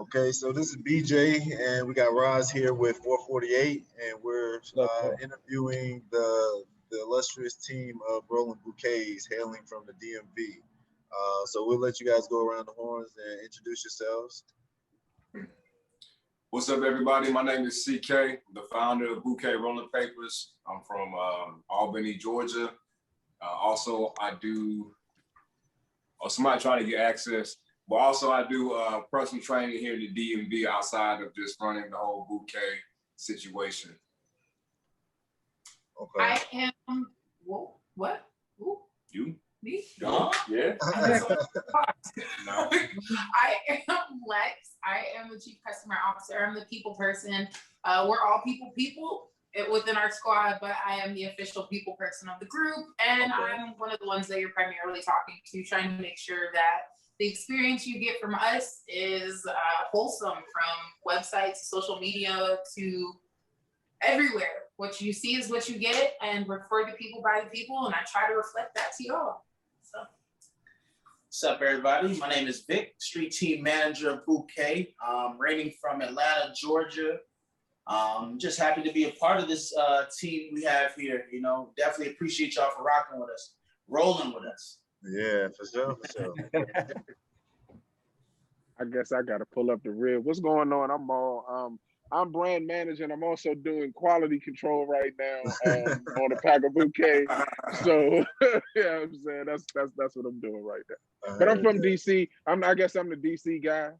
Okay, so this is BJ, and we got Roz here with 448, and we're interviewing the illustrious team of rolling bouquets hailing from the DMV. So we'll let you guys go around the horns and introduce yourselves. What's up, everybody? My name is CK, the founder of Bouqe Rolling Papers. I'm from Albany, Georgia. Also, I do, or somebody trying to get access, but also I do personal training here in the DMV outside of just running the whole Bouqe situation. Okay. I am, whoa, what? Ooh. You? Me? Yeah. No. I am Lex. I am the chief customer officer. I'm the people person. We're all people within our squad, but I am the official people person of the group. And I'm one of the ones that you're primarily talking to, trying to make sure that the experience you get from us is wholesome, from websites, social media, to everywhere. What you see is what you get, and we're for the people, by the people, and I try to reflect that to y'all. So. What's up, everybody? My name is Vic, street team manager of Bouqe, reigning from Atlanta, Georgia. Just happy to be a part of this team we have here. You know, definitely appreciate y'all for rocking with us, rolling with us. Yeah, for sure, for sure. I guess I got to pull up the rib. What's going on? I'm brand manager, and I'm also doing quality control right now on a pack of Bouqe. So yeah, I'm saying that's what I'm doing right now. But I'm from DC. I guess I'm the DC guy.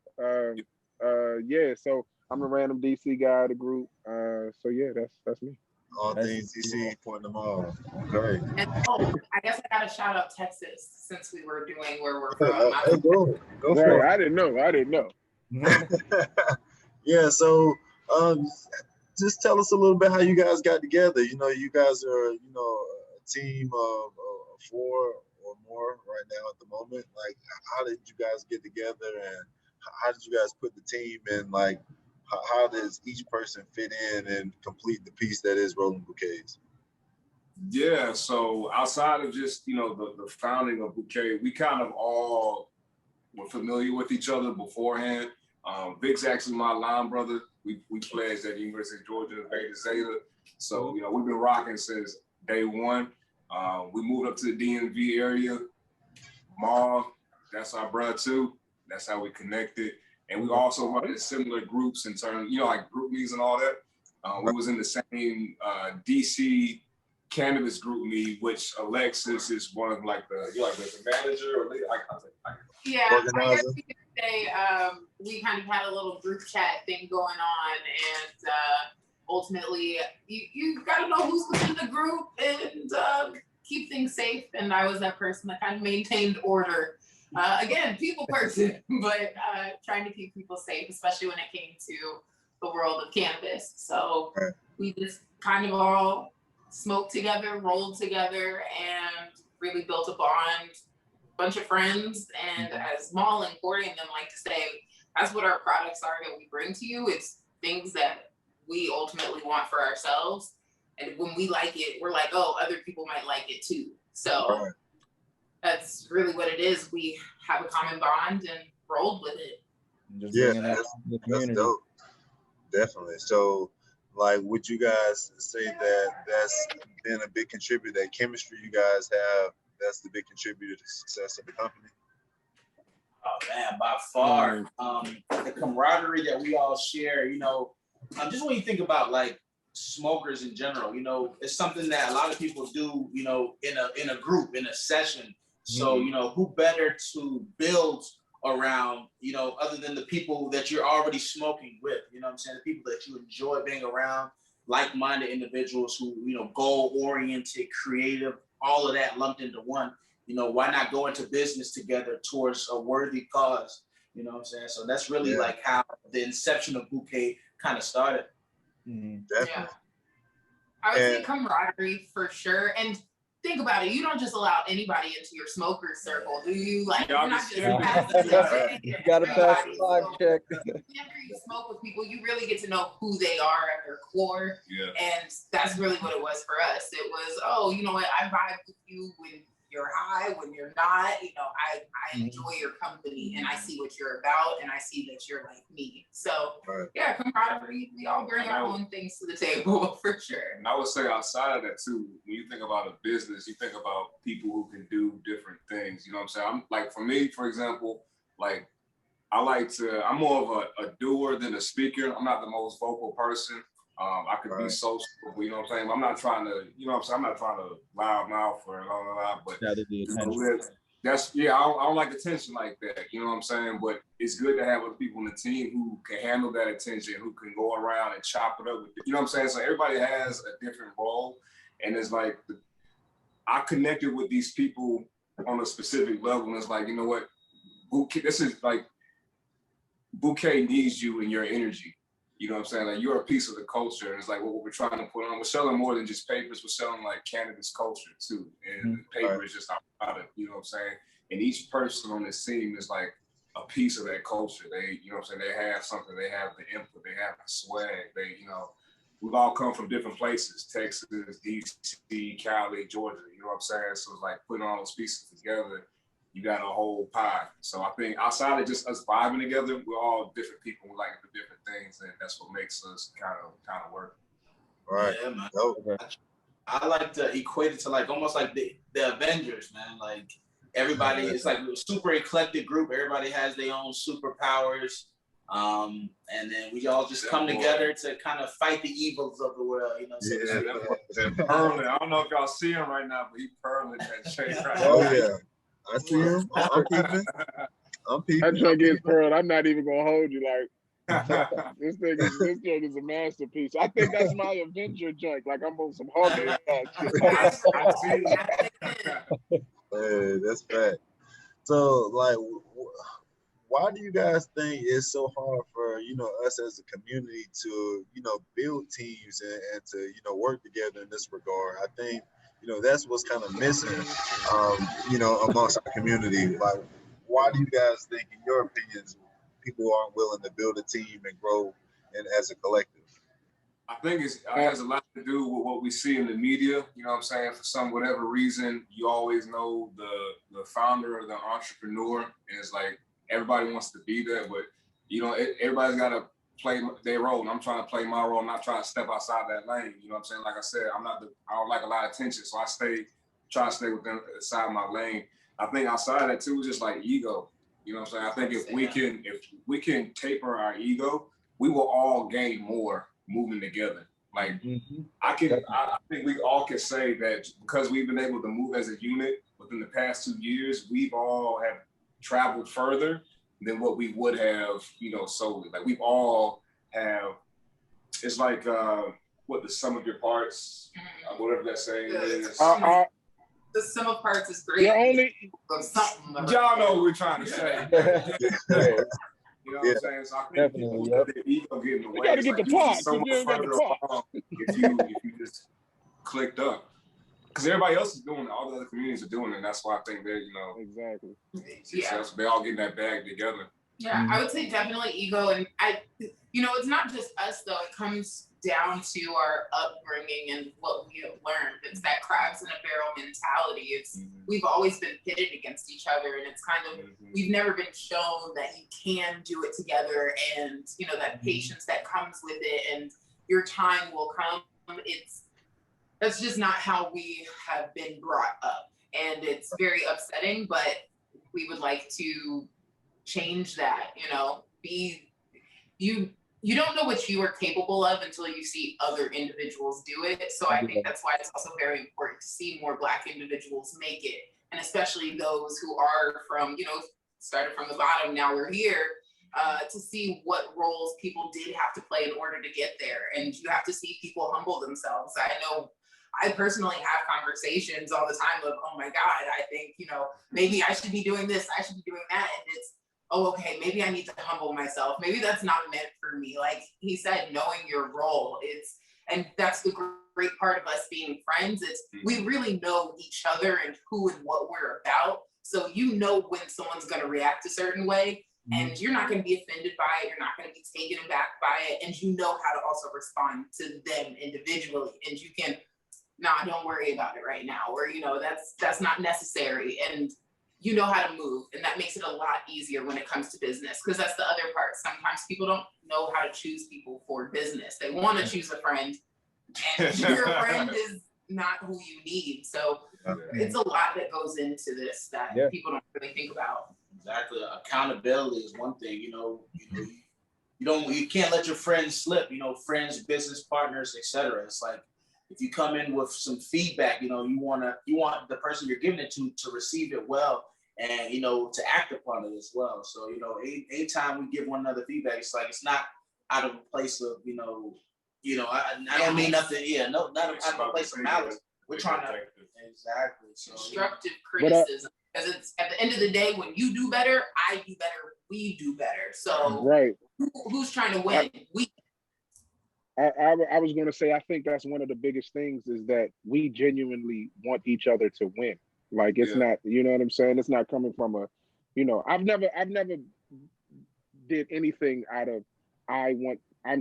Yeah, so I'm the random DC guy of the group. So yeah, that's me. All things DC, pointing them all. Okay. And I guess I got to shout out Texas since we were doing where we're from. Go for it. I didn't know. Yeah, so just tell us a little bit how you guys got together. You know, you guys are, a team of 4 or more right now at the moment. Like, how did you guys get together, and how did you guys put the team in? Like, how does each person fit in and complete the piece that is Rolling Bouquets? Yeah, so outside of just, the founding of Bouqe, we kind of all were familiar with each other beforehand. Vic's actually my line brother. We pledged at the University of Georgia, Beta Zeta. So, we've been rocking since day one. We moved up to the DMV area. Maul, that's our brother too. That's how we connected. And we also run in similar groups in terms, like group meets and all that. We was in the same DC cannabis group meet, which Alexis is one of like the manager or leader. Yeah, I guess we could say we kind of had a little group chat thing going on, and ultimately you got to know who's within the group and keep things safe. And I was that person that kind of maintained order. Again, people person, but trying to keep people safe, especially when it came to the world of cannabis. So we just kind of all smoked together, rolled together, and really built a bond. Bunch of friends, and as Maul and Corey and them like to say, that's what our products are that we bring to you. It's things that we ultimately want for ourselves, and when we like it, we're like, oh, other people might like it too. So that's really what it is. We have a common bond and rolled with it. Yeah, that's dope. Definitely. So, like, would you guys say that that's been a big contributor, that chemistry you guys have, that's the big contributor to the success of the company? Oh man, by far. The camaraderie that we all share, just when you think about like smokers in general, it's something that a lot of people do, in a group, in a session. So, who better to build around, other than the people that you're already smoking with, the people that you enjoy being around, like-minded individuals who, goal-oriented, creative, all of that lumped into one. Why not go into business together towards a worthy cause? You know what I'm saying? So that's really like how the inception of Bouqe kind of started. Definitely. Yeah. I would say camaraderie for sure. And think about it, you don't just allow anybody into your smoker circle, do you? Like, you're not just you gotta pass the vibe check. Whenever you smoke with people, you really get to know who they are at their core. Yeah. And that's really what it was for us. It was, oh, you know what, I vibe with you when you're high, when you're not. You know, I enjoy your company, and I see what you're about, and I see that you're like me. So yeah, camaraderie. We all bring our own things to the table for sure. And I would say outside of that too, when you think about a business, you think about people who can do different things. You know what I'm saying? I'm like, for me, for example, like I'm more of a doer than a speaker. I'm not the most vocal person. I could be social, you know what I'm saying? I'm not trying to, you know what I'm saying? I'm not trying to loud mouth or but you know, that's, I don't like attention like that, you know what I'm saying? But it's good to have other people on the team who can handle that attention, who can go around and chop it up with you know what I'm saying? So everybody has a different role, and it's like, I connected with these people on a specific level, and it's like, you know what, Bouqe, this is like, Bouqe needs you and your energy. You know what I'm saying? Like, you're a piece of the culture. And it's like what we're trying to put on. We're selling more than just papers. We're selling like cannabis culture too. And the paper is just our product, you know what I'm saying? And each person on this team is like a piece of that culture. They, you know what I'm saying? They have something. They have the input. They have the swag. They, you know, we've all come from different places, Texas, DC, Cali, Georgia, you know what I'm saying? So it's like putting all those pieces together, you got a whole pie. So I think outside of just us vibing together, we're all different people. We like to do different things, and that's what makes us kind of work. Right. Yeah, man. I like to equate it to like almost like the Avengers, man. Like everybody, it's like a super eclectic group. Everybody has their own superpowers. And then we all just come together to kind of fight the evils of the world, you know. So Perlin, I don't know if y'all see him right now, but he's Perlin that shade right now. Oh yeah, I see him. I'm peeping. That joint gets pearled. I'm not even gonna hold you. Like this joint is a masterpiece. I think that's my Avenger joint. Like I'm on some Hawkeye shit. Hey, that's bad. So like, why do you guys think it's so hard for, you know, us as a community to, you know, build teams and to, you know, work together in this regard? I think, you know, that's what's kind of missing, you know, amongst our community. Like, why do you guys think, in your opinions, people aren't willing to build a team and grow and as a collective? I think it has a lot to do with what we see in the media. You know what I'm saying? For whatever reason, you always know the founder or the entrepreneur, and it's like everybody wants to be that, but you know, everybody's got to play their role, and I'm trying to play my role. I'm not trying to step outside that lane. You know what I'm saying? Like I said, I don't like a lot of attention, so I try to stay within inside my lane. I think outside of that too, just like ego. You know what I'm saying? I think if we can taper our ego, we will all gain more moving together. Like I think we all can say that because we've been able to move as a unit within the past 2 years, we've all have traveled further than what we would have, you know, solely. Like we've all have, it's like what the sum of your parts, whatever that saying is. The sum of parts is great. Y'all know what we're trying to say. You know what I'm saying? So I think people let their ego get in the way. You gotta get the parts. So much further along if you just clicked up. Because everybody else is doing it. All the other communities are doing it. And that's why I think they're, you know, exactly. Successful. They all getting that bag together. Yeah, I would say definitely ego. And you know, it's not just us though. It comes down to our upbringing and what we have learned. It's that crabs in a barrel mentality. It's we've always been pitted against each other, and it's kind of we've never been shown that you can do it together, and you know that patience that comes with it, and your time will come. That's just not how we have been brought up, and it's very upsetting. But we would like to change that. You know, you don't know what you are capable of until you see other individuals do it. So I think that's why it's also very important to see more Black individuals make it. And especially those who are from, you know, started from the bottom, now we're here, to see what roles people did have to play in order to get there. And you have to see people humble themselves. I know I personally have conversations all the time of, oh my God, I think, you know, maybe I should be doing this, I should be doing that. And it's, oh, okay, maybe I need to humble myself. Maybe that's not meant for me. Like he said, knowing your role, and that's the great part of us being friends. It's we really know each other and who and what we're about. So you know when someone's gonna react a certain way, and you're not gonna be offended by it, you're not gonna be taken aback by it, and you know how to also respond to them individually. And you can nah, don't worry about it right now, or, you know, that's not necessary. And you know how to move. And that makes it a lot easier when it comes to business. Because that's the other part. Sometimes people don't know how to choose people for business. They want to choose a friend, and your friend is not who you need. So it's a lot that goes into this that people don't really think about. Exactly. Accountability is one thing, you can't let your friends slip, friends, business partners, etc. It's like, if you come in with some feedback, you want the person you're giving it to receive it well, and, to act upon it as well. So, anytime we give one another feedback, it's like, it's not out of a place of, I don't mean nothing. Yeah, no, not out of a place of malice. We're trying to, exactly. So, constructive criticism. Because it's at the end of the day, when you do better, I do better, we do better. So who's trying to win? I was going to say, I think that's one of the biggest things is that we genuinely want each other to win. Like, it's not, you know what I'm saying? It's not coming from I've never did anything out of, I'm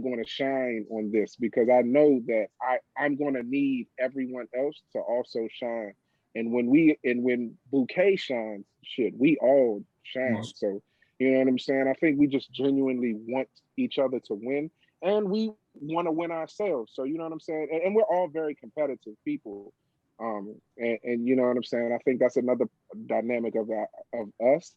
going to shine on this, because I know that I'm going to need everyone else to also shine. And when Bouqe shines, we all shine. So, you know what I'm saying? I think we just genuinely want each other to win, and we want to win ourselves. So, you know what I'm saying? And we're all very competitive people. And you know what I'm saying? I think that's another dynamic of us,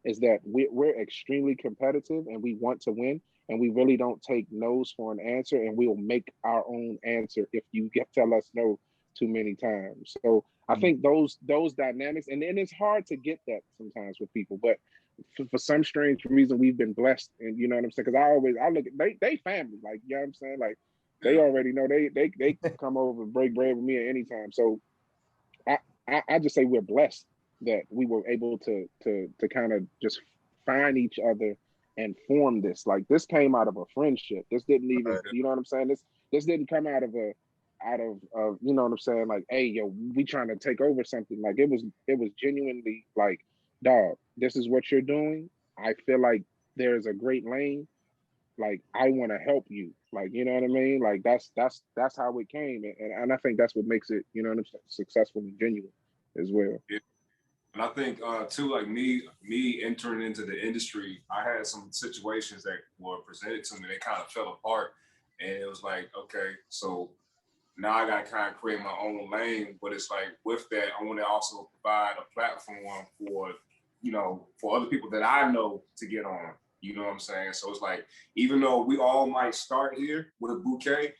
is that we're extremely competitive and we want to win, and we really don't take no's for an answer, and we'll make our own answer if you tell us no too many times. So I think those dynamics, and it's hard to get that sometimes with people, but for some strange reason we've been blessed. And you know what I'm saying? Because I look at they family, like, you know what I'm saying? Like, they already know they come over and break bread with me at any time. So I just say we're blessed that we were able to kind of just find each other and form this. Like, this came out of a friendship. This didn't even, you know what I'm saying? This didn't come out of you know what I'm saying? Like, hey, yo, we trying to take over something. Like, it was genuinely like, dog, this is what you're doing. I feel like there's a great lane. Like, I want to help you. Like, you know what I mean? Like, that's how it came. And I think that's what makes it, you know what I'm saying, successful and genuine as well. Yeah. And I think too, like me entering into the industry, I had some situations that were presented to me. They kind of fell apart, and it was like, okay, so now I got to kind of create my own lane. But it's like, with that, I want to also provide a platform for, for other people that I know to get on. You know what I'm saying? So it's like, even though we all might start here with Bouqe,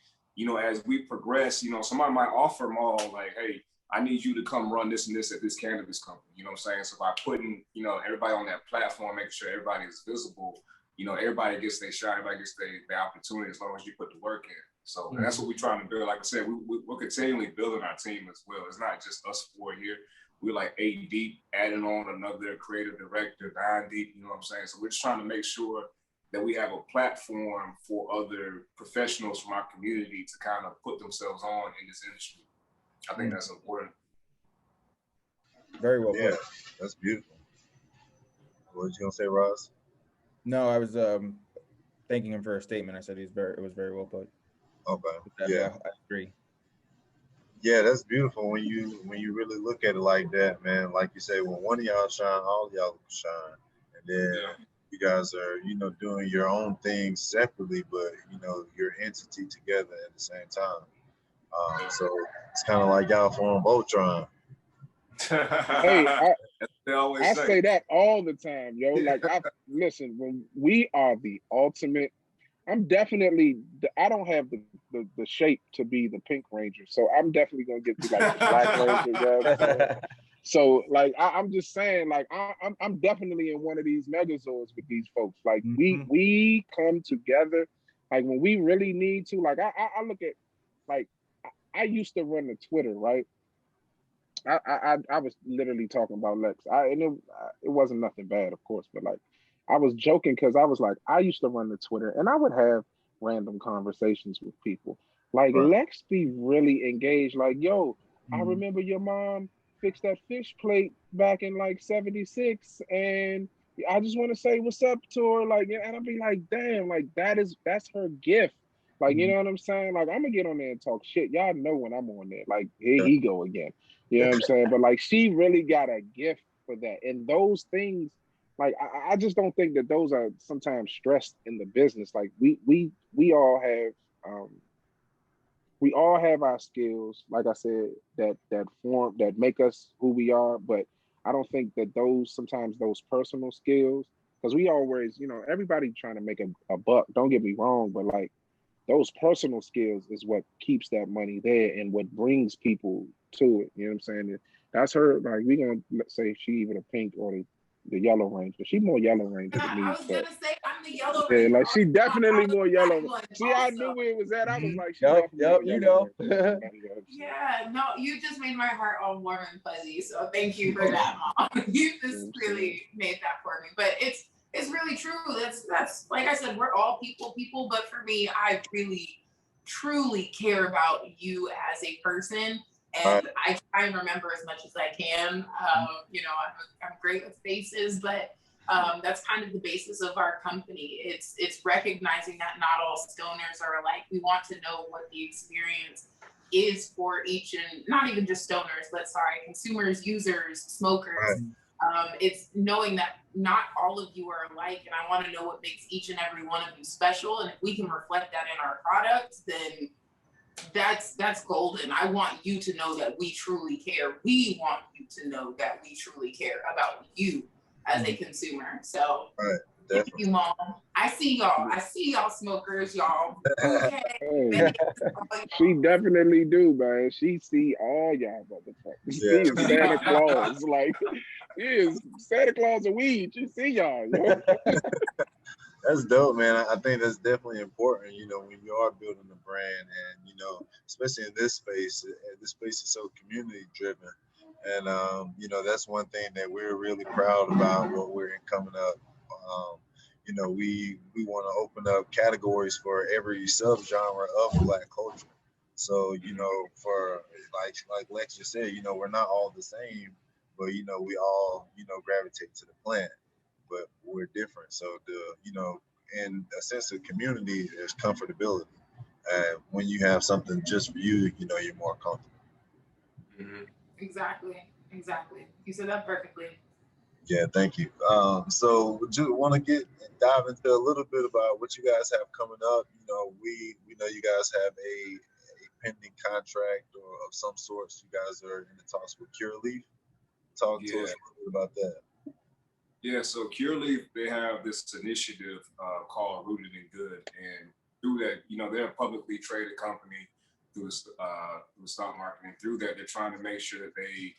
as we progress, somebody might offer them all, like, hey, I need you to come run this and this at this cannabis company. You know what I'm saying? So by putting, everybody on that platform, making sure everybody is visible, everybody gets their shot, everybody gets their opportunity, as long as you put the work in. So and that's what we're trying to build. Like I said, we're continually building our team as well. It's not just us 4 here. We're like 8 deep, adding on another creative director, 9 deep, you know what I'm saying? So we're just trying to make sure that we have a platform for other professionals from our community to kind of put themselves on in this industry. I think that's important. Very well put. That's beautiful. What was you gonna say, Ross? No, I was thanking him for a statement. I said it was very well put. Okay. I agree. Yeah, that's beautiful when you really look at it like that, man. Like you say, when one of y'all shine, all of y'all shine, and then you guys are, doing your own things separately, but your entity together at the same time. So it's kind of like y'all form Voltron. Hey, I say that all the time, yo. Like, listen, when we are the ultimate, I don't have the shape to be the Pink Ranger, so I'm definitely gonna get to like the Black Ranger. Yeah. So like, I'm just saying, like, I'm definitely in one of these megazords with these folks. Like, we come together, like, when we really need to. Like, I look at, like, I used to run the Twitter, right? I was literally talking about Lex. It wasn't nothing bad, of course, but like, I was joking because I was like, I used to run the Twitter and I would have random conversations with people. Like, Lex be really engaged. Like, yo, I remember your mom fixed that fish plate back in like '76, and I just want to say what's up to her. Like, and I'd be like, damn, like, that's her gift. Like, you know what I'm saying? Like, I'm gonna get on there and talk shit. Y'all know when I'm on there. Like, here he go again. You know what I'm saying? But like, she really got a gift for that. And those things, like, I just don't think that those are sometimes stressed in the business. Like, we all have our skills, like I said, that make us who we are. But I don't think that sometimes those personal skills, because we always, everybody trying to make a buck. Don't get me wrong, but like, those personal skills is what keeps that money there and what brings people to it. You know what I'm saying? That's her. Like, we gonna, let's say she even a pink or the yellow ranger. She more yellow ranger than me. I was gonna say I'm the yellow Yeah, ranger. like she definitely more yellow. See, I Also. knew where it was at. I was like, she Yep, definitely you more know. yellow. Yeah, no, you just made my heart all warm and fuzzy. So thank you for that, Mom. You just really made that for me. But it's really true. That's like I said, we're all people. But for me, I really, truly care about you as a person. And I try and remember as much as I can. I'm great with faces, but that's kind of the basis of our company. It's recognizing that not all stoners are alike. We want to know what the experience is for each, and not even just stoners, but consumers, users, smokers. It's knowing that not all of you are alike, and I want to know what makes each and every one of you special. And if we can reflect that in our product, then that's golden. I want you to know that we truly care. We want you to know that we truly care about you as a consumer. So thank you, Mom. I see y'all smokers, y'all. Okay. Hey, she definitely do, man. She see all y'all motherfuckers. She is Santa Claus. Like, he is Santa Claus of weed. She see y'all, yo. That's dope, man. I think that's definitely important, when you are building a brand and, especially in this space is so community driven. And, that's one thing that we're really proud about what we're coming up. We want to open up categories for every subgenre of Black culture. So, for like Lex just said, we're not all the same, but, we all, gravitate to the plant. But we're different. So in a sense of community, there's comfortability. When you have something just for you, you're more comfortable. Mm-hmm. Exactly. You said that perfectly. Yeah, thank you. So just want to dive into a little bit about what you guys have coming up. We know you guys have a pending contract or of some sorts. You guys are in the talks with Curaleaf. Talk to us a little bit about that. Yeah, so Curaleaf, they have this initiative called Rooted in Good, and through that, they're a publicly traded company through the stock market, and through that, they're trying to make sure that they,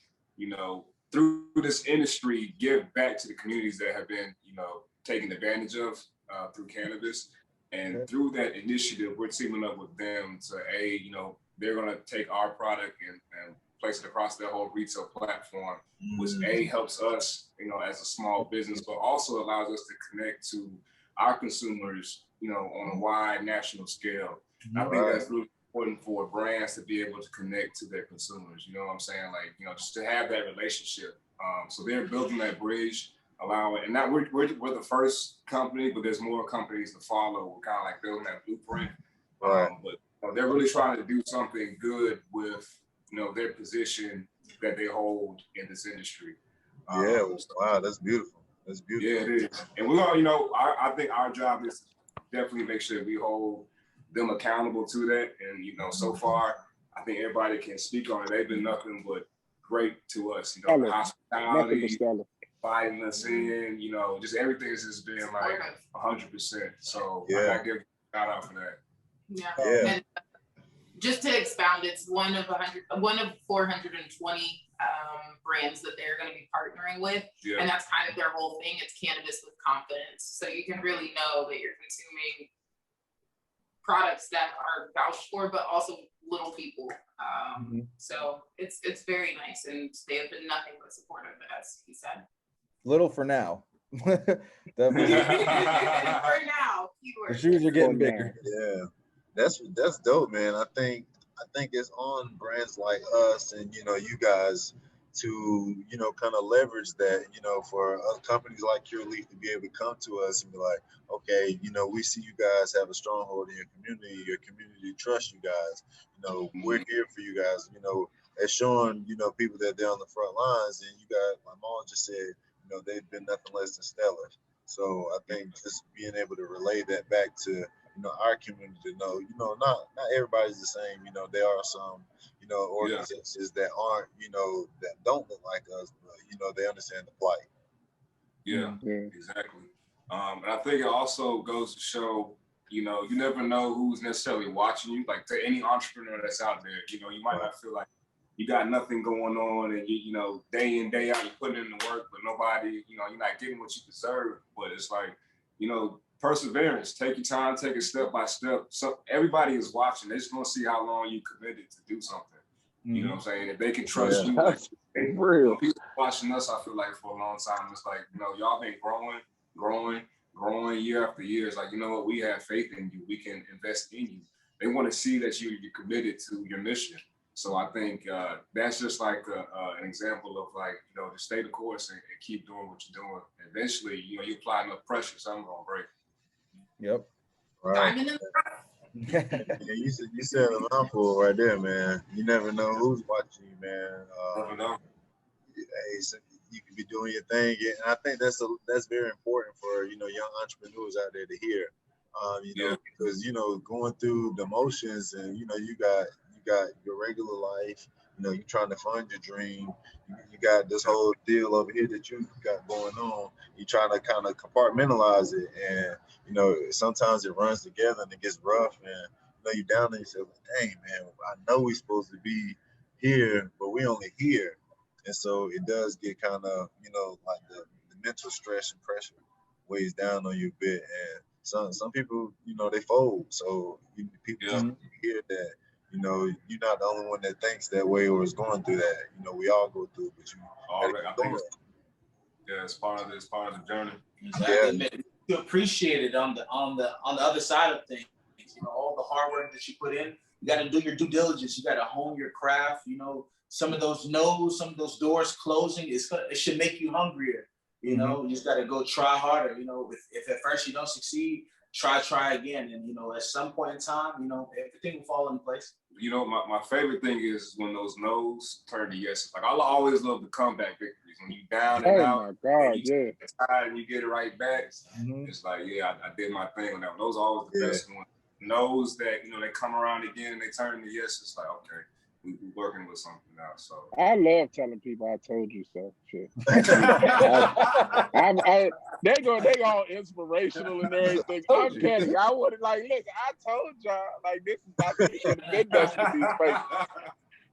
through this industry, give back to the communities that have been, taken advantage of through cannabis, and through that initiative, we're teaming up with them to they're going to take our product and place it across their whole retail platform, which helps us, as a small business, but also allows us to connect to our consumers, on a wide national scale. And I think that's really important for brands to be able to connect to their consumers. You know what I'm saying? Like, just to have that relationship. So they're building that bridge, allowing, and that we're the first company, but there's more companies to follow. We're kind of like building that blueprint. But they're really trying to do something good with, their position that they hold in this industry. Wow, that's beautiful. That's beautiful. Yeah, it is. And we're gonna, I think our job is definitely make sure we hold them accountable to that. And so far, I think everybody can speak on it. They've been nothing but great to us. The hospitality, inviting us in. Just everything has just been like 100%. So I gotta give a shout out for that. Yeah. And just to expound, it's one of 420 brands that they're going to be partnering with, and that's kind of their whole thing. It's cannabis with confidence, so you can really know that you're consuming products that are vouched for, but also little people. So it's very nice, and they have been nothing but supportive, as he said. Little for now. For now, the shoes are getting bigger. Yeah. That's dope, man. I think it's on brands like us and you guys, to, you know, kind of leverage that, you know, for other companies like Cure Leaf to be able to come to us and be like, okay, you know, we see you guys have a stronghold in your community trusts you guys, you know, we're here for you guys, you know, it's showing, you know, people that they're on the front lines, and you got, my mom just said, you know, they've been nothing less than stellar. So I think just being able to relay that back to, you know, our community to know, you know, not everybody's the same, you know, there are some, you know, organizations that aren't, you know, that don't look like us, but, you know, they understand the plight. Yeah, exactly. And I think it also goes to show, you know, you never know who's necessarily watching you. Like, to any entrepreneur that's out there, you know, you might not feel like you got nothing going on, and you know, day in, day out, you're putting in the work, but nobody, you know, you're not getting what you deserve. But it's like, you know, perseverance, take your time, take it step by step. So everybody is watching. They just want to see how long you committed to do something. You know what I'm saying? If they can trust you, like, real. People watching us, I feel like, for a long time, it's like, you know, y'all been growing year after year. It's like, you know what, we have faith in you. We can invest in you. They want to see that you're committed to your mission. So I think that's just like an example of, like, you know, just stay the course and keep doing what you're doing. Eventually, you know, you apply enough pressure, something's gonna break. Yep. Right. Diamond in the rough. Yeah, you said a mouthful right there, man. You never know who's watching you, man. Never know. Hey, so you can be doing your thing, and I think that's very important for, you know, young entrepreneurs out there to hear. You know, because, you know, going through the motions, and, you know, you got your regular life. You know, you're trying to fund your dream. You got this whole deal over here that you got going on. You're trying to kind of compartmentalize it, and, you know, sometimes it runs together and it gets rough, and, you know, you down there, you say, dang, man, I know we're supposed to be here, but we only here. And so it does get kind of, you know, like the mental stress and pressure weighs down on you a bit. And some people, you know, they fold. So people just hear that, you know, you're not the only one that thinks that way or is going through that. You know, we all go through it, but you already, I think it's part of the journey. Exactly. Yeah. You appreciate it on the other side of things. You know, all the hard work that you put in. You got to do your due diligence. You got to hone your craft. You know, some of those no's, some of those doors closing, it should make you hungrier. You know, you just got to go try harder. You know, if at first you don't succeed, try again. And, you know, at some point in time, you know, everything will fall into place. You know, my favorite thing is when those no's turn to yeses. Like, I always love the comeback victories. When you down and out, my God, and you tired and you get it right back. It's like, I did my thing on that. Those are always the best ones. No's that, you know, they come around again and they turn to yeses. It's like, okay, we're working with something now. So I love telling people I told you so. Shit. They all inspirational and everything. I'm petty. I would have, like, listen, I told y'all, like, this is not, you should have been dusting these papers.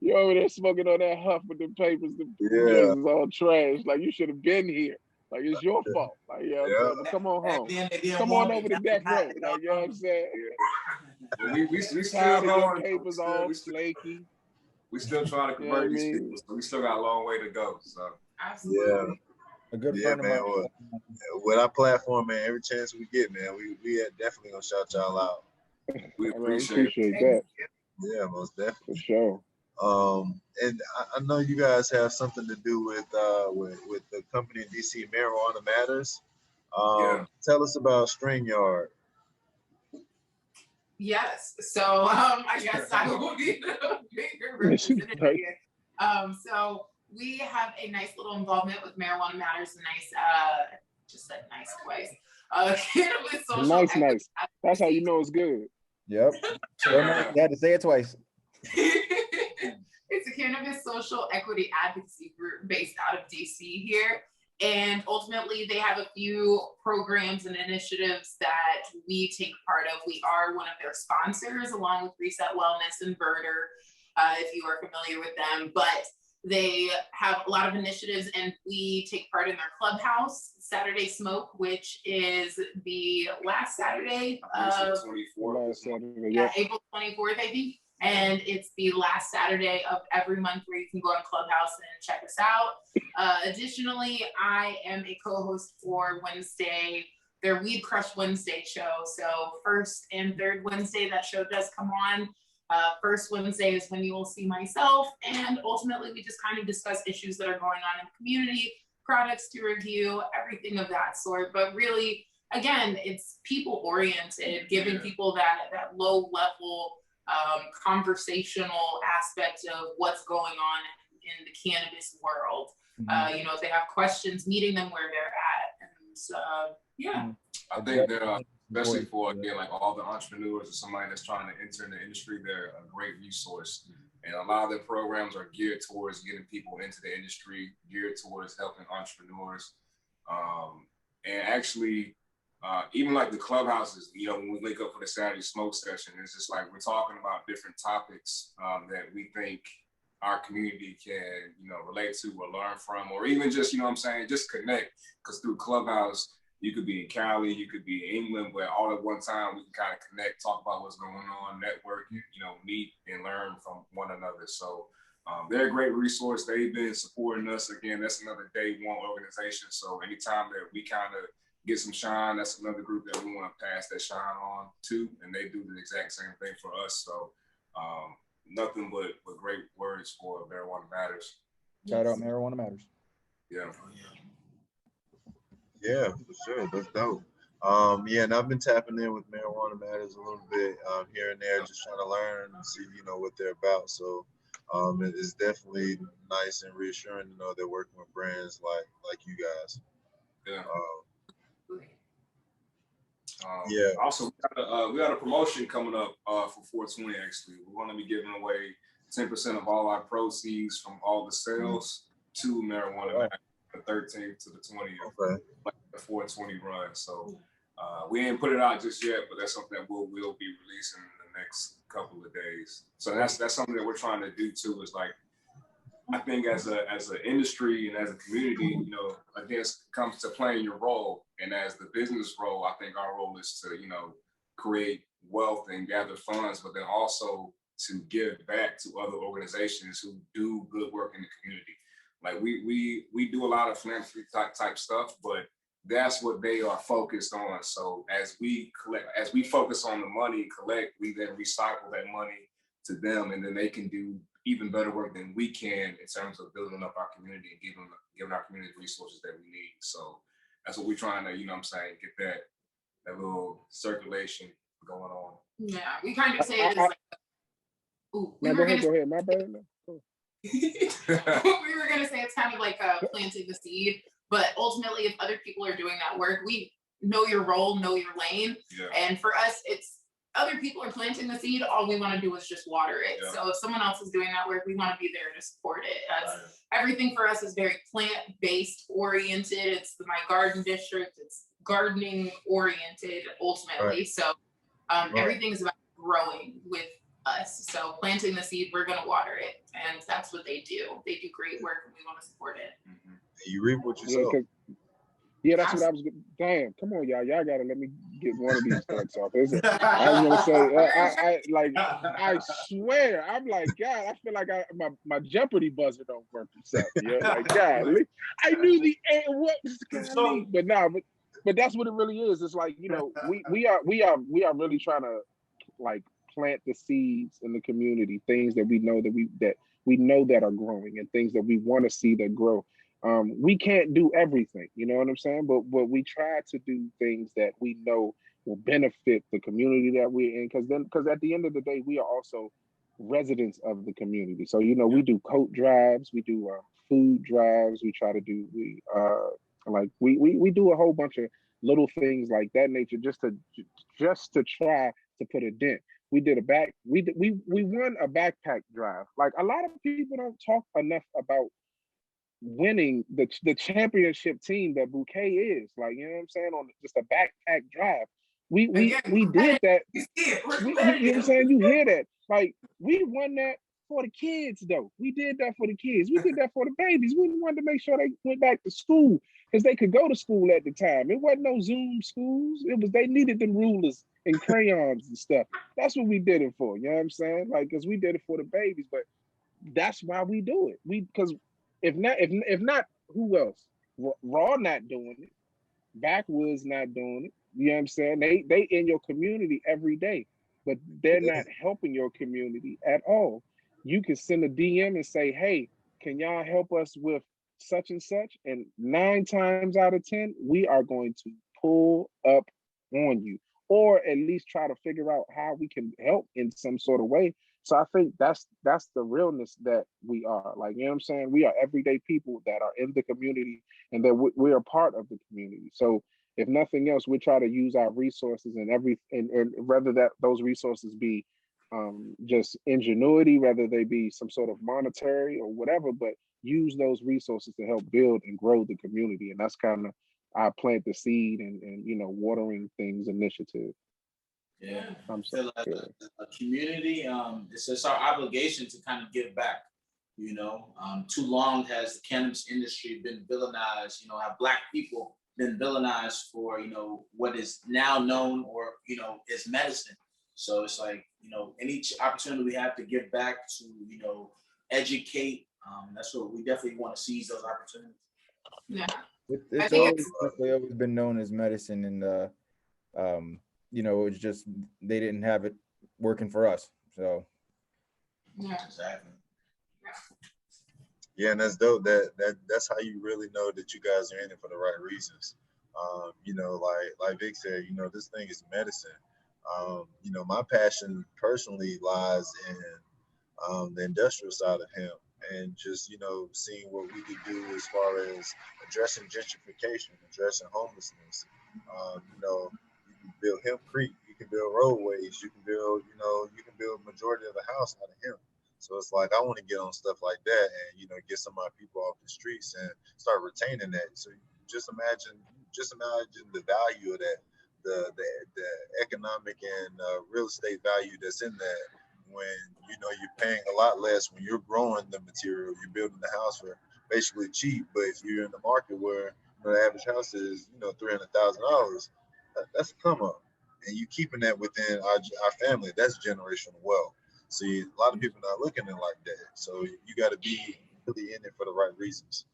You over there smoking on that huff with the papers, the papers is all trash. Like, you should have been here. Like, it's your fault. Like, you know what I'm saying? But come on home. Come on over to death row. Like, you know what I'm saying? we still your papers all flaky. We still trying to convert these people, so we still got a long way to go. So absolutely. A good friend of mine. With our platform, man, every chance we get, man, we are definitely gonna shout y'all out. We appreciate that. Yeah, most definitely. For sure. And I know you guys have something to do with the company in DC, Marijuana Matters. Tell us about StreamYard. Yes. So I guess I will be the bigger representative here. So we have a nice little involvement with Marijuana Matters, just said nice twice. Cannabis social nice. That's how you know it's good. Yep. You had to say it twice. It's a cannabis social equity advocacy group based out of DC here. And ultimately, they have a few programs and initiatives that we take part of. We are one of their sponsors, along with Reset Wellness and Birder, if you are familiar with them. But they have a lot of initiatives, and we take part in their clubhouse, Saturday Smoke, which is the last Saturday of April 24th, I think. And it's the last Saturday of every month where you can go on Clubhouse and check us out. Additionally, I am a co-host for their Weed Crush Wednesday show. So first and third Wednesday, that show does come on. First Wednesday is when you will see myself, and ultimately we just kind of discuss issues that are going on in the community, products to review, everything of that sort. But really, again, it's people oriented, giving people that low level conversational aspect of what's going on in the cannabis world. You know, if they have questions, meeting them where they're at. And yeah. I think they're especially for, again, like all the entrepreneurs or somebody that's trying to enter in the industry, they're a great resource. And a lot of their programs are geared towards getting people into the industry, geared towards helping entrepreneurs. And actually, even like the clubhouses, you know, when we link up for the Saturday smoke session, it's just like we're talking about different topics that we think our community can, you know, relate to or learn from, or even just, you know what I'm saying, just connect. Because through Clubhouse, you could be in Cali, you could be in England, but all at one time we can kind of connect, talk about what's going on, network, you know, meet and learn from one another. So they're a great resource. They've been supporting us. Again, that's another day one organization. So anytime that we kind of get some shine, that's another group that we want to pass that shine on to, and they do the exact same thing for us. So nothing but great words for Marijuana Matters. Shout out Marijuana Matters. Yeah. Yeah, for sure. That's dope. Yeah, and I've been tapping in with Marijuana Matters a little bit here and there, just trying to learn and see, you know, what they're about. So it's definitely nice and reassuring to know they're working with brands like you guys. Yeah. Yeah. Also, we got a promotion coming up for 420. Actually, we're going to be giving away 10% of all our proceeds from all the sales to Marijuana Matters, the 13th to the 20th, like the 420 run. So we ain't put it out just yet, but that's something that we'll be releasing in the next couple of days. So that's something that we're trying to do too. Is like, I think as an industry and as a community, you know, again, it comes to playing your role. And as the business role, I think our role is to, you know, create wealth and gather funds, but then also to give back to other organizations who do good work in the community. Like we do a lot of philanthropy type stuff, but that's what they are focused on. So as we focus on the money and collect, we then recycle that money to them, and then they can do even better work than we can in terms of building up our community and giving our community the resources that we need. So that's what we're trying to, you know what I'm saying, get that little circulation going on. Yeah, we kind of say it as like, ooh, go ahead, my bad. we were gonna say it's kind of like planting the seed, but ultimately, if other people are doing that work, we know your role, know your lane, and for us, it's other people are planting the seed. All we want to do is just water it. So if someone else is doing that work, we want to be there to support it. Everything for us is very plant-based oriented. It's my garden district. It's gardening oriented ultimately. So everything is about growing with us. So planting the seed, we're going to water it. And that's what they do. They do great work and we want to support it. You reap what you sow. Yeah, that's what I was. Damn, come on, y'all. Y'all gotta let me get one of these thoughts off. I was gonna say, I swear, I'm like, God, I feel like my Jeopardy buzzer don't work or something. Yeah, like, God, I knew the what was going but but that's what it really is. It's like, you know, we are really trying to like plant the seeds in the community, things that we know that are growing, and things that we want to see that grow. We can't do everything, you know what I'm saying? But we try to do things that we know will benefit the community that we're in, because at the end of the day, we are also residents of the community. So, you know, we do coat drives, we do food drives, we try to do we do a whole bunch of little things like that nature just to try to put a dent. We won a backpack drive. Like, a lot of people don't talk enough about winning the championship team that Bouqe is. Like, you know what I'm saying, on just a backpack drive. We did that. You know what I'm saying? You hear that? Like, we won that for the kids, though. We did that for the kids. We did that for the babies. We wanted to make sure they went back to school because they could go to school at the time. It wasn't no Zoom schools. They needed them rulers and crayons and stuff. That's what we did it for. You know what I'm saying? Like, because we did it for the babies, but that's why we do it. Because if not, who else? Raw not doing it. Backwoods not doing it. You know what I'm saying? They in your community every day. but they're not helping your community at all. You can send a DM and say, hey, can y'all help us with such and such? And 9 times out of 10, we are going to pull up on you, or at least try to figure out how we can help in some sort of way. So I think that's the realness that we are. Like, you know what I'm saying? We are everyday people that are in the community, and that we are part of the community. So if nothing else, we try to use our resources and whether that those resources be just ingenuity, whether they be some sort of monetary or whatever, but use those resources to help build and grow the community. And that's kind of our plant the seed and watering things initiative. Yeah, I'm I feel like a community, it's just our obligation to kind of give back. Too long has the cannabis industry been villainized. Have Black people been villainized for what is now known or is medicine. So it's like any opportunity we have to give back to educate. That's what we definitely want to seize those opportunities. Yeah, It's always been known as medicine, and it's just they didn't have it working for us. So yeah, exactly. Yeah, and that's dope. That's how you really know that you guys are in it for the right reasons. Like Vic said, this thing is medicine. My passion personally lies in the industrial side of hemp, and just seeing what we could do as far as addressing gentrification, addressing homelessness. You can build hemp creek, you can build roadways, you can build majority of the house out of hemp. So it's like I want to get on stuff like that and get some of my people off the streets and start retaining that. So just imagine the value of that, the economic and real estate value that's in that, when you're paying a lot less when you're growing the material, you're building the house for basically cheap. But if you're in the market where the average house is $300,000, that's a come up, and you keeping that within our family. That's generational wealth. See, a lot of people not looking at it like that. So you got to be really in it for the right reasons.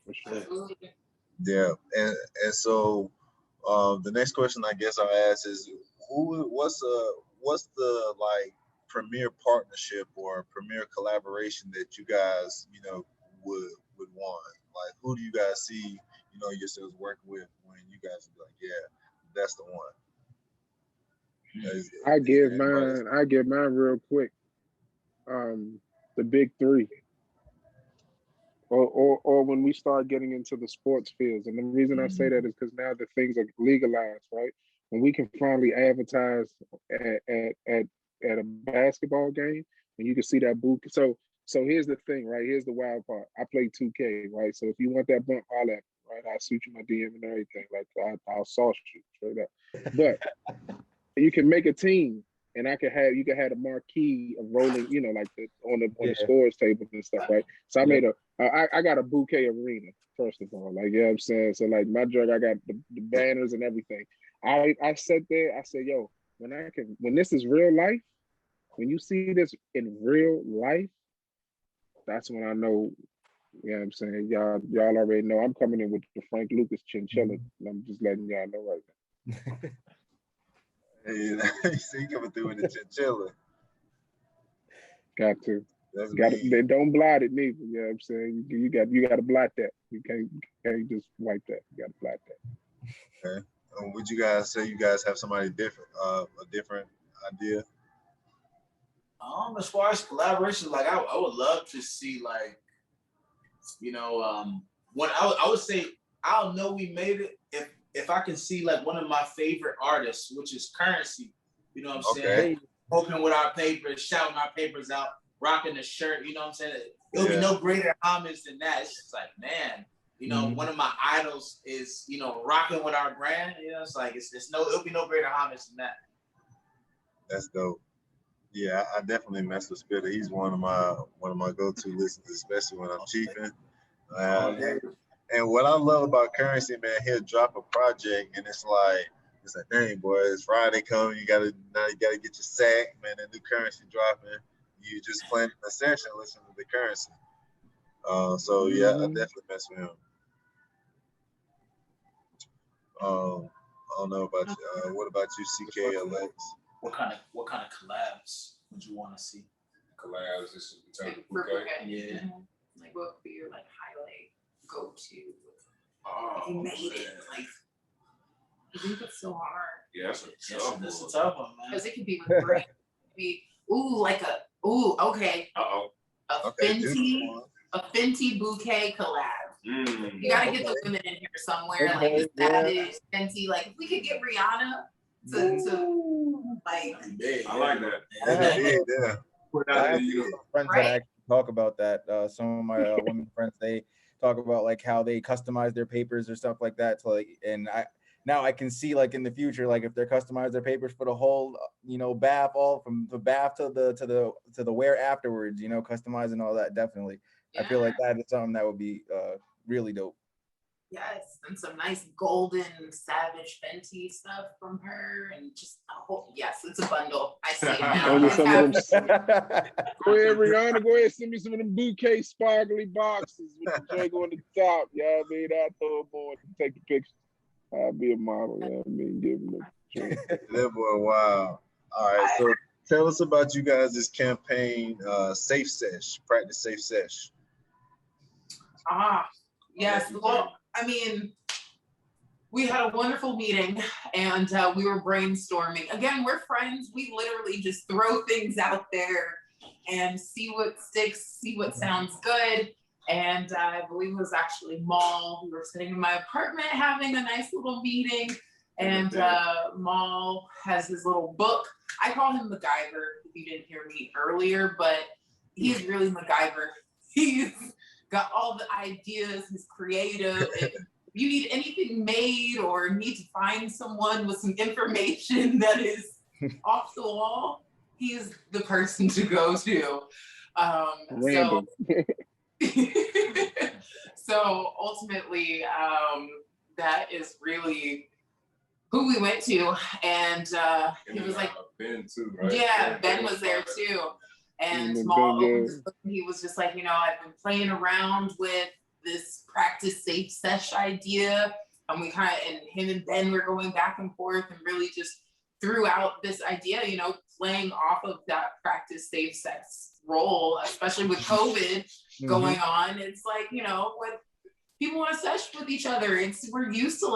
For sure. Yeah, and so the next question I guess I'll ask is, what's the like premier partnership or premier collaboration that you guys would want? Like, who do you guys see yourselves working with when you guys be like, yeah, that's the one? I give mine real quick. The big three. Or when we start getting into the sports fields. And the reason I say that is because now that things are legalized, right? When we can finally advertise at a basketball game, and you can see that Bouqe. So here's the thing, right? Here's the wild part. I play 2K, right? So if you want that bump, holla at me, right? I'll shoot you my DM and everything. Like I'll sauce you straight up. But you can make a team, and you can have a marquee of rolling, like on the scores table and stuff, right? So I got a Bouqe arena, first of all, like, you know what I'm saying? So like my drug, I got the banners and everything. I sat there, I said, yo, when this is real life, when you see this in real life, that's when I know, you know what I'm saying? Y'all already know I'm coming in with the Frank Lucas chinchilla. And I'm just letting y'all know right now. Hey, you see, coming through with the chinchilla. Got to. That's They don't blot it neither. You know what I'm saying? You got to blot that. You can't just wipe that. You got to blot that. Okay. Would you guys say you guys have somebody different, a different idea? As far as collaboration, like I would love to see, like, when I would say I'll know we made it if I can see like one of my favorite artists, which is Currency. You know what I'm saying? Open with our papers, shouting our papers out, rocking the shirt. You know what I'm saying? It'll be no greater homage than that. It's just like, man, one of my idols is rocking with our brand. It's like it'll be no greater homage than that. That's dope. Yeah, I definitely mess with Spitter. He's one of my go-to listens, especially when I'm chiefing. And what I love about Currency, man, he'll drop a project and it's like, dang boy, it's Friday coming. You gotta get your sack, man. The new Currency dropping. You just playing the session, listening to the Currency. So yeah, I definitely mess with him. I don't know about you. What about you, CK or Lex? what kind of collabs would you want to see? Collabs, this is the type of For bouquet. Bouqe. Yeah. Like what would be your like highlight go-to? Oh, If you made man. it, like I think it's so hard. Yeah, that's a That's tough a tough one, man. Because it could be with brand. It could be okay. Uh-oh. A Okay, Fenty Bouqe collab. Mm. You gotta get the women in here somewhere, like Okay, Savage, Fenty. Like if we could get Rihanna to like I like that. That's big, yeah. Put I that have in you. friends Right. that actually talk about that. Some of my women friends, they talk about like how they customize their papers or stuff like that. To like, and I can see like in the future, like if they're customize their papers for the whole, bath, all from the bath to the wear afterwards, customizing all that. Definitely, I feel like that is something that would be really dope. yes, and some nice golden Savage Fenty stuff from her, and just a whole it's a bundle. I see it now. Maybe It's some of happening. them. Go ahead, Rihanna. Go ahead, send me some of them Bouqe sparkly boxes with the drink on the top. Yeah, I mean, I'll throw them on and take the picture. I'll be a model. Yeah, I mean, give them the drink. That boy, wow. All right, so tell us about you guys' campaign, Safe Sesh, Practice Safe Sesh. Yes. Well, I mean, we had a wonderful meeting and we were brainstorming. Again, we're friends. We literally just throw things out there and see what sticks, see what sounds good. And I believe it was actually Maul. We were sitting in my apartment having a nice little meeting. And Maul has his little book. I call him MacGyver, if you didn't hear me earlier, but he's really MacGyver. He's got all the ideas, he's creative. And if you need anything made or need to find someone with some information that is off the wall, he's the person to go to. Random. So ultimately, that is really who we went to, and he was like, Ben too, right? yeah, Ben was there too. And Small opened his book, and he was just like, I've been playing around with this practice safe sesh idea, and we and him and Ben were going back and forth and really just threw out this idea, playing off of that practice safe sex role, especially with COVID going on. It's like, when people want to sesh with each other, we're used to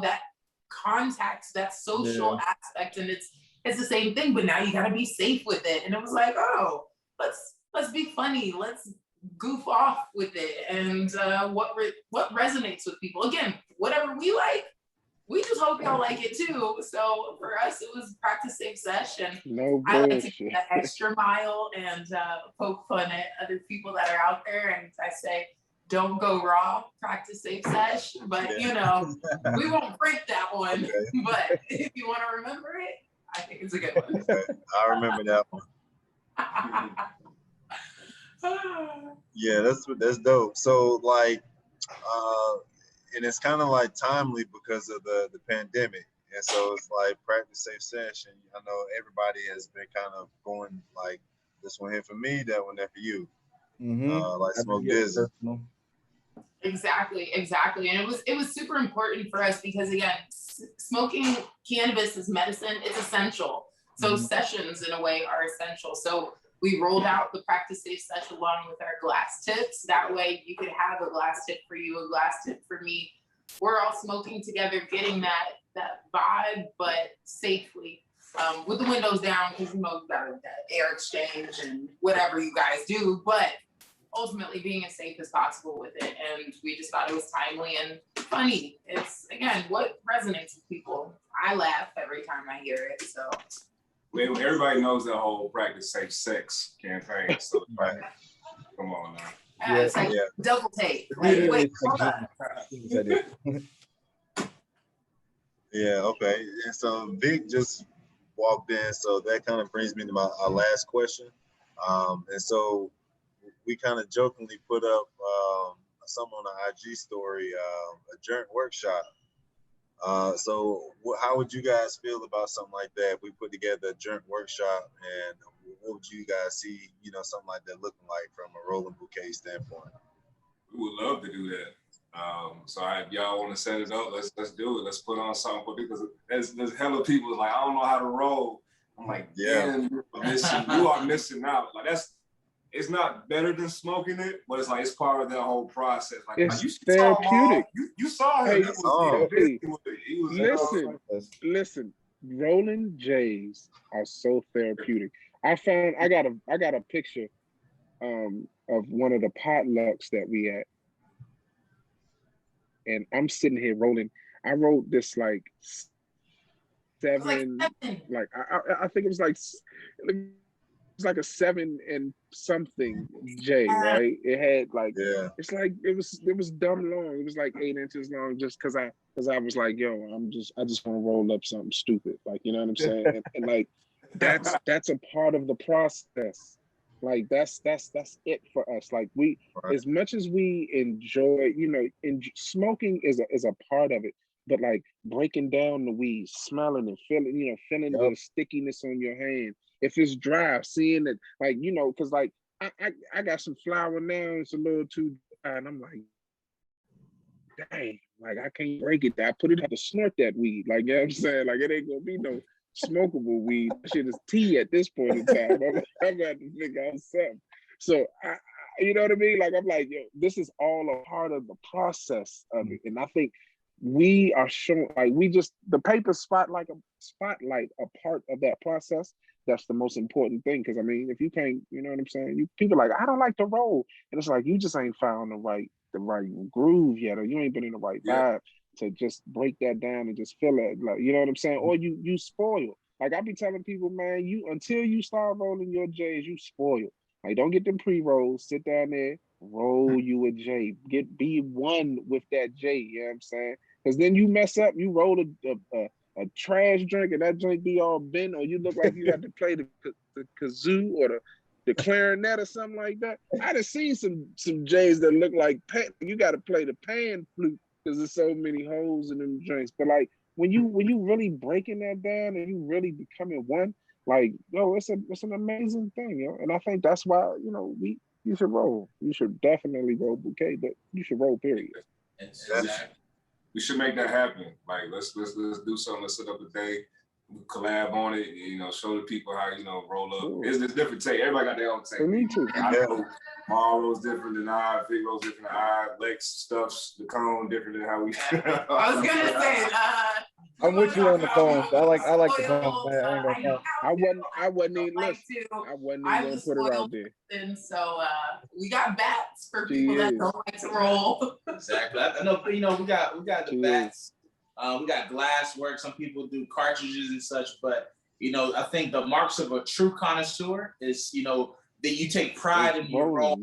that contact, that social aspect, and it's the same thing, but now you got to be safe with it. And it was like, oh, let's be funny, let's goof off with it, and what resonates with people. Again, whatever we like, we just hope y'all like it too. So for us, it was practice safe session. No I like bullshit. to get that extra mile and poke fun at other people that are out there, and I say, don't go raw, practice safe sesh, but we won't break that one. Okay. But if you want to remember it, I think it's a good one. Okay. I remember that one. Yeah, that's dope. So and it's kind of like timely because of the pandemic, and so it's like practice safe session. I know everybody has been kind of going like this one here for me, that one there for you. Like Smoke Dizzy. Exactly, and it was super important for us because again, smoking cannabis as medicine is essential. So sessions in a way are essential. So we rolled out the practice safe session along with our glass tips. That way you could have a glass tip for you, a glass tip for me. We're all smoking together, getting that vibe, but safely, with the windows down, because you got that air exchange and whatever you guys do, but ultimately being as safe as possible with it. And we just thought it was timely and funny. It's, again, what resonates with people. I laugh every time I hear it, so. Well, everybody knows that whole practice safe sex campaign. So come on now. It's like double take. Like, wait, hold up. Yeah, okay. And so Vic just walked in, so that kind of brings me to our last question. And so we kind of jokingly put up something on the IG story, a joint workshop. So how would you guys feel about something like that? If we put together a joint workshop, and what would you guys see, something like that looking like from a Rolling Bouqe standpoint? We would love to do that. So if y'all want to set it up, let's do it. Let's put on something for people, because there's hella people like, I don't know how to roll. I'm like, Yeah. damn, you are missing out. Like it's not better than smoking it, but it's like it's part of that whole process. Like It's you therapeutic. you saw him. He was Listen. Rolling J's are so therapeutic. I got a picture of one of the potlucks that we at, and I'm sitting here rolling. I wrote this like seven, like I think it was like a 7 and something J, right? It had like it's like it was dumb long. It was like 8 inches long, just because I was like, yo, I just want to roll up something stupid, like, you know what I'm saying? And like that's a part of the process. Like that's it for us. Like we, as much as we enjoy, you know, smoking is a part of it. But like breaking down the weed, smelling and feeling, you know, feeling the stickiness on your hand. If it's dry, seeing it, like, you know, because like I got some flour now, it's a little too dry, and I'm like, dang, like I can't break it. I put it, have to snort that weed. Like, you know what I'm saying? Like it ain't gonna be no smokable weed. That shit is tea at this point in time. I'm about to figure out something. So you know what I mean? Like I'm like, yo, this is all a part of the process of it. And I think we are shown, like the paper spotlight a part of that process. That's the most important thing. Cause I mean, if you can't, you know what I'm saying? People are like, I don't like to roll. And it's like, you just ain't found the right groove yet, or you ain't been in the right vibe to just break that down and just feel it. Like, you know what I'm saying? Or you spoil. Like I be telling people, man, until you start rolling your J's, you spoil. Like don't get them pre-rolls, sit down there, roll you a J. Be one with that J, you know what I'm saying? Because then you mess up, you roll a trash drink and that drink be all bent, or you look like you had to play the kazoo or the clarinet or something like that. I done seen some J's that look like you got to play the pan flute because there's so many holes in them drinks. But like when you really breaking that down and you really becoming one, like, yo, it's an amazing thing, yo. And I think that's why, you know, you should roll. You should definitely roll Bouqe, but you should roll, period. Exactly. We should make that happen. Like let's do something. Let's set up a day, collab on it. You know, show the people how, you know, roll up. It's different take. Everybody got their own take. Me too. I know Marlo's different than I. Big Ro's different than I. Lex stuffs the cone different than how we. I was gonna say. I'm with you on the phone. I like the phone. I wasn't even listening. I wasn't even gonna put it out there. And so we got bats for people that don't like to roll. Exactly. I know, you know, we got the bats. We got glass work. Some people do cartridges and such, but you know, I think the marks of a true connoisseur is, you know, that you take pride in your role.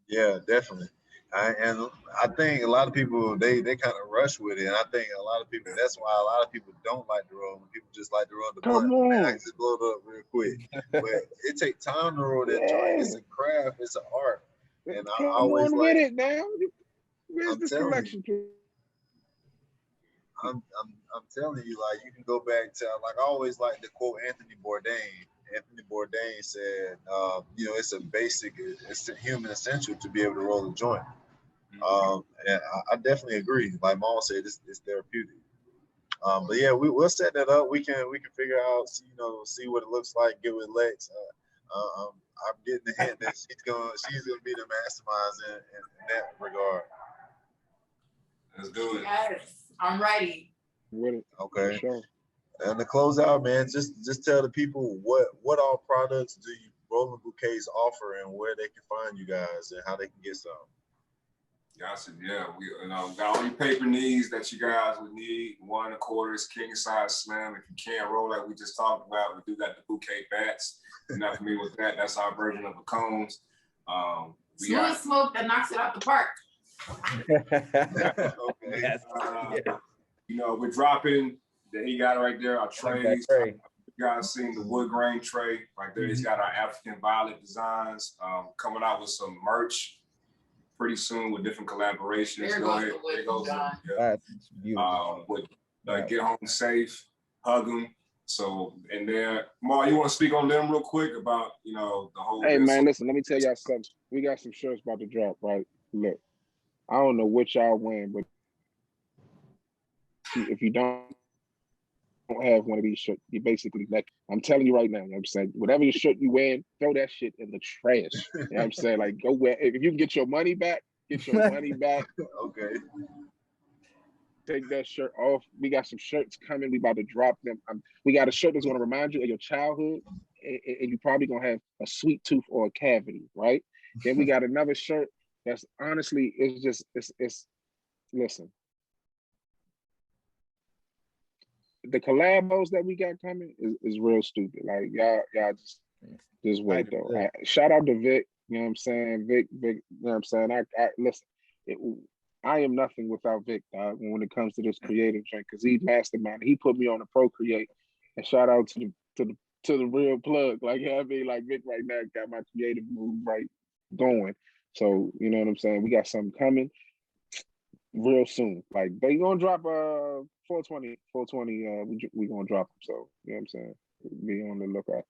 Yeah, definitely. And I think a lot of people they kind of rush with it, and I think a lot of people, that's why a lot of people don't like to roll. People just like to roll the blunt. Man, I can just blow it up real quick, but it takes time to roll that joint. It's a craft, it's an art, and I always like. With it now. Where's the collection? I'm telling you, like, you can go back to, like, I always like to quote Anthony Bourdain. Anthony Bourdain said, you know, it's a human essential to be able to roll a joint. And I definitely agree. Like Maul said, it's therapeutic. But yeah, we'll set that up. We can figure out, see what it looks like. Get with Lex. I'm getting the hint that she's gonna be the masterminds in that regard. Let's do it. Yes, I'm ready. Okay. Sure. And to close out, man, just tell the people what all products do you Rolling Bouquets offer and where they can find you guys and how they can get some. Gotcha. Yeah, we got all your paper needs that you guys would need. 1 1/4 king size slim. If you can't roll like we just talked about, we do got the Bouqe bats. If you're not familiar with that, that's our version of the cones. Smooth smoke that knocks it out the park. Okay. Yes. You know, we're dropping that he got right there, our trays. You guys seen the wood grain tray right there. He's got our African violet designs. Coming out with some merch pretty soon with different collaborations. There goes That's beautiful. With Get Home Safe, Hug 'em. So, and there, Mar, you want to speak on them real quick about, the whole. Hey, man, listen, let me tell y'all something. We got some shirts about to drop, right? Look, I don't know what y'all wearing, but if you don't have one of these shirts, you're basically naked. I'm telling you right now, you know what I'm saying? Whatever your shirt you wear, throw that shit in the trash. You know what I'm saying? Like, go wear, if you can get your money back, get your money back. Okay. Take that shirt off. We got some shirts coming. We about to drop them. We got a shirt that's going to remind you of your childhood, and you probably going to have a sweet tooth or a cavity, right? Then we got another shirt that's honestly, it's listen. The collabos that we got coming is real stupid. Like y'all just wait though. Shout out to Vic, you know what I'm saying? Vic, you know what I'm saying? I listen, I am nothing without Vic, dog, when it comes to this creative joint, because he mastermind. He put me on the Procreate. And shout out to the real plug. Like, I mean, like Vic right now got my creative move right going. So, you know what I'm saying? We got something coming real soon. Like, they gonna drop 420, we gonna drop them. So, you know what I'm saying? Be on the lookout.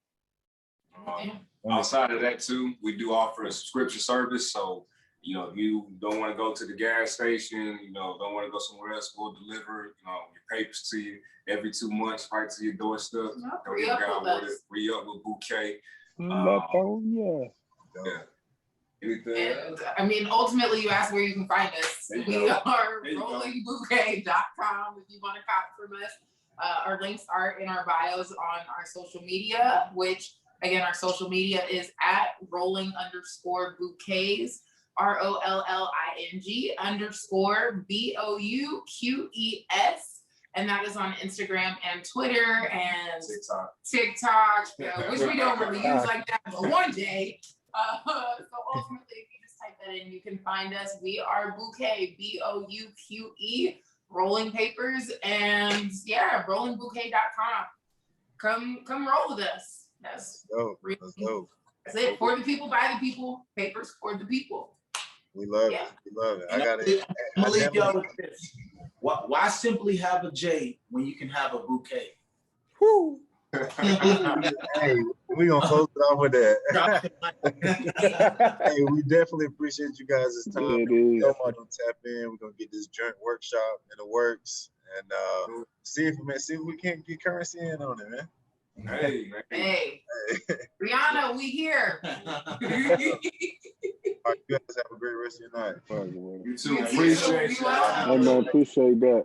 Outside of that too, we do offer a subscription service. So, you know, if you don't want to go to the gas station, you know, don't want to go somewhere else, we'll deliver, you know, your papers to you every 2 months, right to your doorstep. Re-up with Bouqe. Yeah. Anything? And I mean, ultimately, you asked where you can find us. We are rollingbouqe.com if you want to cop from us. Our links are in our bios on our social media, which again, our social media is at rolling_bouquets, ROLLING_BOUQES. And that is on Instagram and Twitter and TikTok, which we don't really use like that, but one day. So ultimately, if you just type that in, you can find us. We are Bouqe, BOUQE, rolling papers, and yeah, rollingbouqe.com. Come roll with us. That's dope. That's dope. That's it. For the people, by the people, papers for the people. We love it. We love it. I got it. I'm gonna leave y'all with this. Why simply have a J when you can have a bouquet? Woo! Hey, we gonna close it off with that. Hey, we definitely appreciate you guys' time. So much on tap in. We're gonna get this joint workshop in the works, and see if we can't get currency in on it, man. Hey. Rihanna, we here. All right, you guys have a great rest of your night. You too. Appreciate you. Appreciate that.